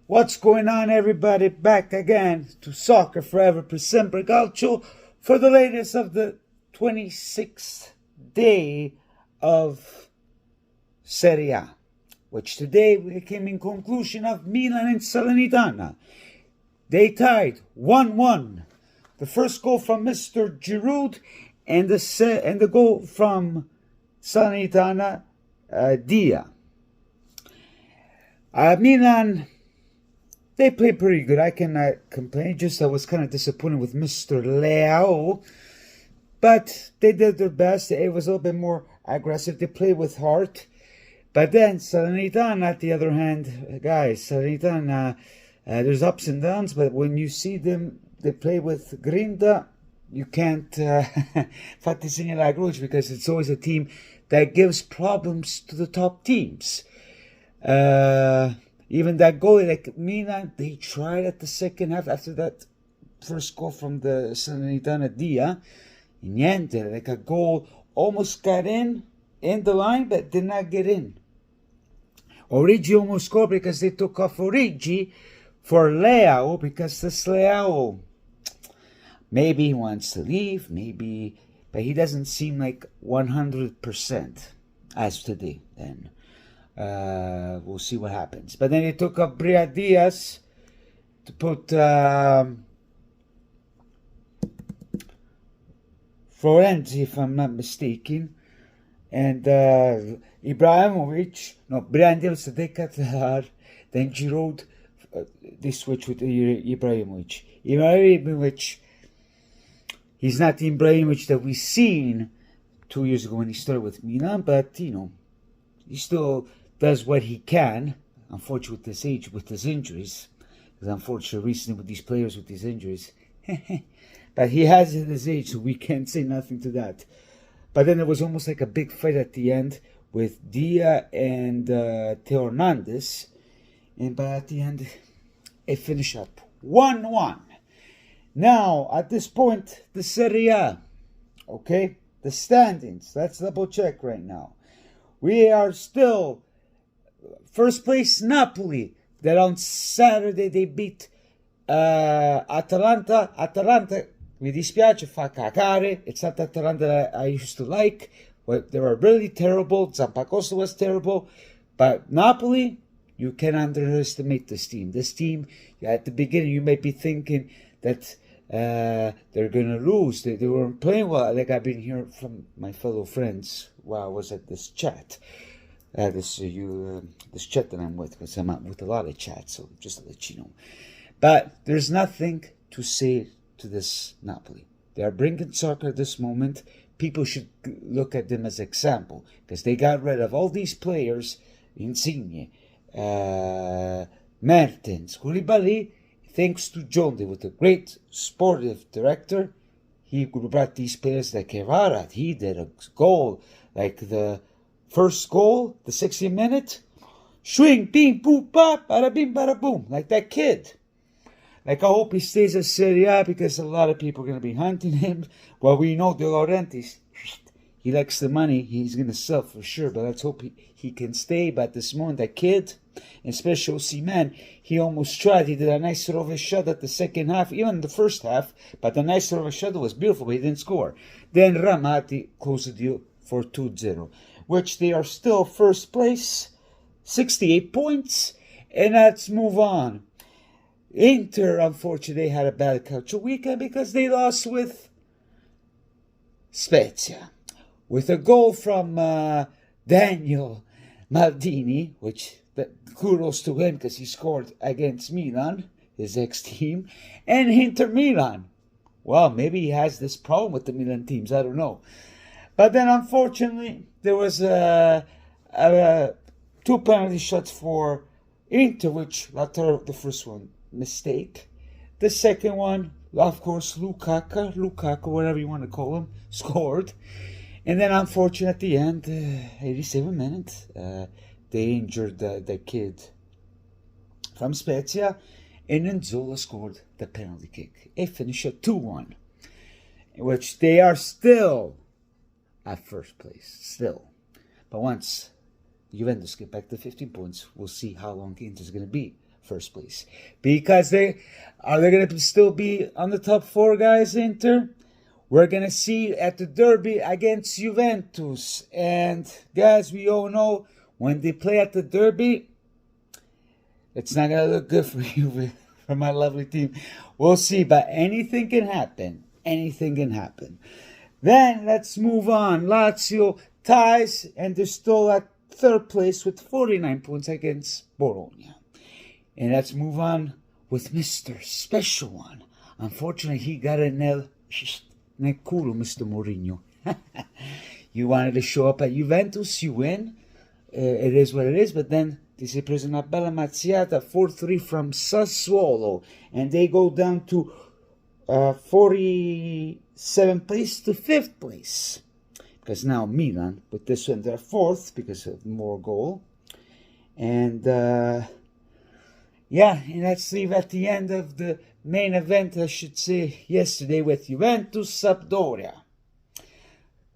What's going on, everybody? Back again to Soccer Forever per Sempre Calcio for the latest of the 26th day of Serie A, which today we came in conclusion of Milan and Salernitana. They tied 1-1. The first goal from Mr. Giroud and the goal from Salernitana, Dia. Milan, they played pretty good. I cannot complain. Just I was kind of disappointed with Mr. Leao. But they did their best. It was a little bit more aggressive. They played with heart. But then Salernitana, on the other hand, guys, Salernitana, there's ups and downs. But when you see them, they play with grinta. You can't fatti segnalare croce because it's always a team that gives problems to the top teams. Even that goal, like Milan, they tried at the second half after that first goal from the Salernitana Dia. Niente, like a goal almost got in the line, but did not get in. Origi almost scored because they took off Origi for Leao, because this Leao, maybe he wants to leave, maybe, but he doesn't seem like 100% as today. Then we'll see what happens. But then he took up Bria Diaz to put Florenzi, if I'm not mistaken, and Ibrahimovic. No, Brian Diaz to take Qatar. Then Giroud. They switch with Ibrahimovic. Ibrahimovic. He's not the Ibrahimovic that we seen 2 years ago when he started with Milan, but you know, he still does what he can. Unfortunately, with this age, with his injuries, because unfortunately, recently with these players with these injuries, but he has it at his age, so we can't say nothing to that. But then there was almost like a big fight at the end with Dia and Theo Hernandez, but at the end, it finished up 1-1. Now, at this point, the Serie A, okay, the standings. Let's double check right now. We are still first place Napoli, that on Saturday they beat Atalanta. Atalanta, mi dispiace, fa cacare. It's not the Atalanta that I used to like. They were really terrible. Zampacosta was terrible. But Napoli, you can underestimate this team. This team, at the beginning, you might be thinking that they're going to lose. They weren't playing well. Like I've been hearing from my fellow friends while I was at this chat. This chat that I'm with, because I'm out with a lot of chats, so just to let you know. But there's nothing to say to this Napoli. They are bringing soccer at this moment. People should look at them as example, because they got rid of all these players, Insigne, Mertens, Koulibaly, thanks to Jonde, with a great sportive director. He brought these players like Kevara. He did a goal, like the first goal, the 60th minute. Swing, bing, boom, pop, bada bing, bada boom. Like that kid. Like I hope he stays at Serie A, because a lot of people are going to be hunting him. Well, we know De Laurentiis, he likes the money. He's going to sell for sure. But let's hope he can stay. But at this moment, that kid, and especially Osimhen, he almost tried. He did a nice sort of a shot at the second half, even the first half. But the nice sort of a shot was beautiful, but he didn't score. Then Ramati closed the deal for 2-0. Which they are still first place, 68 points. And let's move on. Inter, unfortunately, they had a bad calcio weekend because they lost with Spezia. With a goal from Daniel Maldini, which kudos to him because he scored against Milan, his ex-team, and Inter Milan. Well, maybe he has this problem with the Milan teams, I don't know. But then, unfortunately, there was 2 penalty shots for Inter, which Lautaro, the first one, mistake. The second one, of course, Lukaku, whatever you want to call him, scored. And then, unfortunately, at the end, 87 minutes, they injured the kid from Spezia, and then Zola scored the penalty kick. It finished at 2-1, which they are still at first place, still. But once Juventus get back to 15 points, we'll see how long Inter is going to be first place. Because they going to still be on the top four, guys, Inter. We're going to see at the derby against Juventus. And, guys, we all know when they play at the derby, it's not going to look good for you, for my lovely team. We'll see, but anything can happen. Anything can happen. Then, let's move on. Lazio ties, and they're still at third place with 49 points against Bologna. And let's move on with Mr. Special One. Unfortunately, he got a nel culo, Mr. Mourinho. You wanted to show up at Juventus, you win. It is what it is, but then ti sei preso una bella mazziata 4-3 from Sassuolo, and they go down to 47th place to 5th place. Because now Milan, with this one, they're 4th because of more goal. And yeah, and let's leave at the end of the main event, I should say, yesterday with Juventus Sampdoria.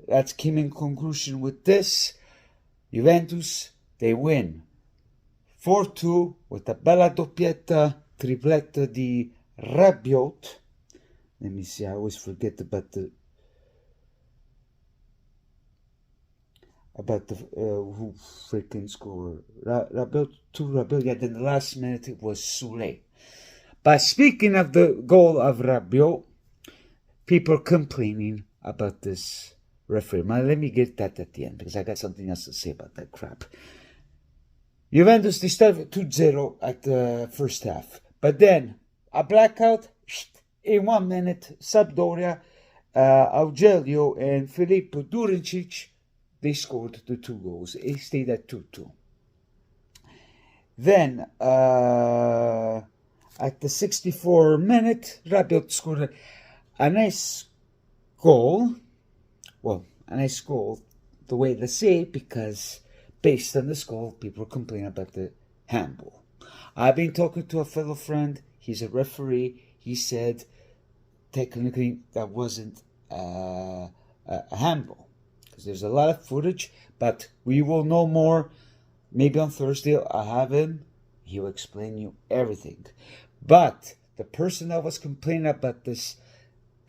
That came in conclusion with this. Juventus, they win 4-2 with a bella doppietta, tripletta di Rabiot. Let me see, I always forget about the who freaking scored. Rabiot, yeah, then the last minute it was Soule. But speaking of the goal of Rabiot, people complaining about this referee. Now, let me get that at the end, because I got something else to say about that crap. Juventus, they started 2-0 at the first half. But then, a blackout, in 1 minute, Sampdoria, Augelio and Filippo Durincic, they scored the 2 goals. It stayed at 2-2. Then, at the 64th minute, Rabiot scored a nice goal. Well, a nice goal, the way they say it, because based on this goal, people complain about the handball. I've been talking to a fellow friend. He's a referee. He said, technically, that wasn't a handball. Because there's a lot of footage, but we will know more. Maybe on Thursday I'll have him. He'll explain you everything. But the person that was complaining about this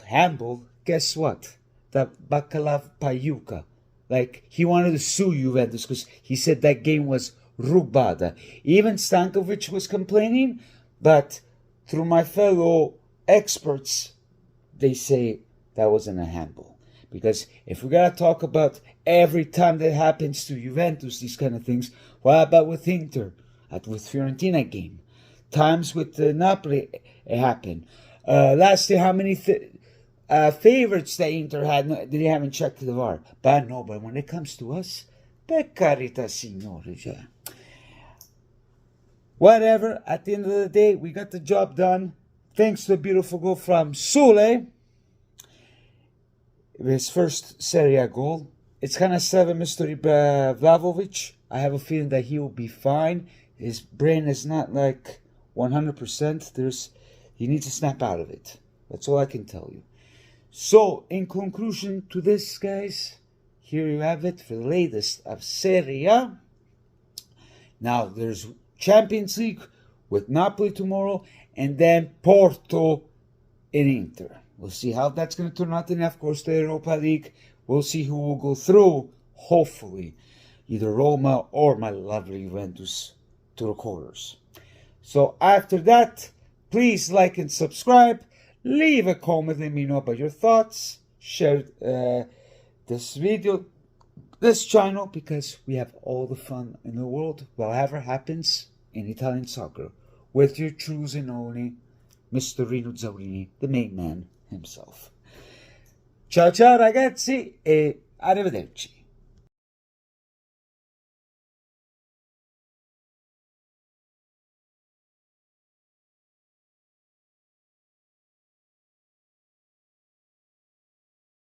handball, guess what? That Bacalav Payuka. Like, he wanted to sue Juventus because he said that game was rubada. Even Stankovic was complaining, but through my fellow experts, they say that wasn't a handball. Because if we gotta talk about every time that happens to Juventus, these kind of things, what about with Inter? With Fiorentina game? Times with Napoli, it happened. Last year, how many favorites that Inter had, they haven't checked the VAR. But no, but when it comes to us, per carità signore. Whatever, at the end of the day, we got the job done. Thanks to a beautiful goal from Soule. His first Serie A goal. It's kind of sad with Mr. Vlahovic. I have a feeling that he will be fine. His brain is not like 100%. He needs to snap out of it. That's all I can tell you. So, in conclusion to this, guys, here you have it for the latest of Serie A. Now, there's Champions League with Napoli tomorrow, and then Porto in Inter. We'll see how that's going to turn out. And of course, the Europa League, we'll see who will go through. Hopefully, either Roma or my lovely Juventus to the quarters. So after that, please like and subscribe. Leave a comment, let me know about your thoughts. Share this video, this channel, because we have all the fun in the world, whatever happens in Italian soccer, with your trues and only Mr. Rino Zaurini, the main man himself. Ciao ciao ragazzi e arrivederci.